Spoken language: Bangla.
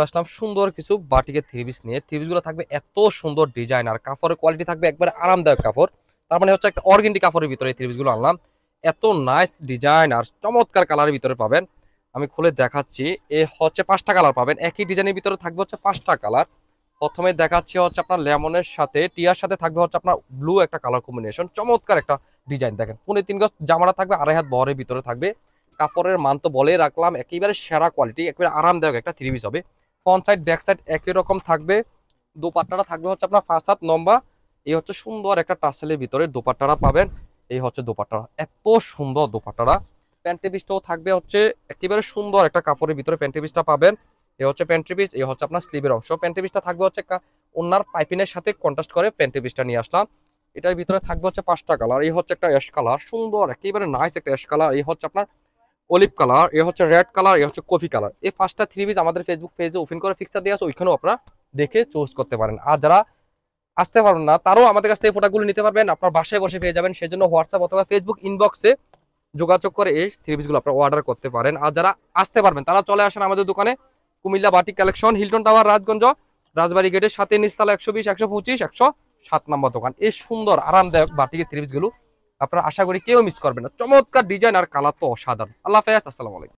আসলাম সুন্দর কিছু বাটিকের থ্রি পিস নিয়ে। থ্রি পিস গুলো থাকবে এত সুন্দর ডিজাইন আর কাপড়ের কোয়ালিটি থাকবে একবারে আরামদায়ক কাপড়। তার মানে হচ্ছে একটা অর্গেন্ডি কাপড়ের ভিতরে এই থ্রি পিস গুলো আনলাম। এত নাইস ডিজাইন আর চমৎকার কালারের ভিতরে পাবেন। আমি খুলে দেখাচ্ছি। এ হচ্ছে 5টা কালার পাবেন, একই ডিজাইনের ভিতরে থাকবে হচ্ছে 5টা কালার। প্রথমে দেখাচ্ছি হচ্ছে আপনার লেমনের সাথে টিয়ার সাথে থাকবে হচ্ছে আপনার ব্লু একটা কালার কম্বিনেশন, চমৎকার একটা ডিজাইন। দেখেন 3.5 গজ জামাটা থাকবে, 2.5 হাত বহরের ভিতরে থাকবে। কাপড়ের মান তো বলেই রাখলাম, একেবারে সেরা কোয়ালিটি, একেবারে আরামদায়ক একটা থ্রি পিস হবে। ফ্রন্ট সাইড ব্যাক সাইড একই রকম থাকবে। দোপাট্টাটা থাকবে হচ্ছে আপনার 5 হাত লম্বা। এই হচ্ছে সুন্দর একটা টাসেলের ভিতরে দোপাট্টাটা পাবেন। এই হচ্ছে দোপাট্টাটা, এত সুন্দর দোপাট্টাটা। প্যান্টি পিসটাও থাকবে হচ্ছে একেবারে সুন্দর একটা কাপড়ের ভিতরে প্যান্টি পিসটা পাবেন। এই হচ্ছে প্যান্টি পিস, এই হচ্ছে আপনার স্লিভের অংশ। প্যান্টি পিসটা থাকবে হচ্ছে ওনার পাইপিনের সাথে কন্ট্রাস্ট করে প্যান্টি পিসটা নিয়ে আসলাম। এটার ভিতরে থাকবে হচ্ছে 5টা কালার। এই হচ্ছে একটা অ্যাশ কালার, সুন্দর একেবারে নাইস একটা অ্যাশ কালার। এই হচ্ছে আপনার অলিভ কালার, এ হচ্ছে রেড কালার, এ হচ্ছে কফি কালার। এই 5টা থ্রি পিস আমাদের ফেসবুক পেজে ওপেন করে ফিক্সার দিয়ে আছে, ওইখানেও আপনারা দেখে চুজ করতে পারেন। আর যারা আসতে পারবেন না তারাও আমাদের কাছ থেকে প্রোডাক্টগুলো নিতে পারবেন, আপনার বাসায় বসে পেয়ে যাবেন। সেজন্য হোয়াটসঅ্যাপ অথবা ফেসবুক ইনবক্সে যোগাযোগ করে এই থ্রি পিসগুলো আপনারা অর্ডার করতে পারেন। আর যারা আসতে পারবেন তারা চলে আসেন আমাদের দোকানে, Comilla batik collection, Hilton tower, Rajganj, Rajbari গেটের সাথে নিচতলা 120, 125, 107 নম্বর দোকান। এই সুন্দর আরামদায়ক বাটিকের থ্রি পিসগুলো আপনারা আশা করি কেউ মিস করবেন না। চমৎকার ডিজাইন আর কালার তো অসাধারণ। আল্লাহ হাফেজ, আসসালামু আলাইকুম।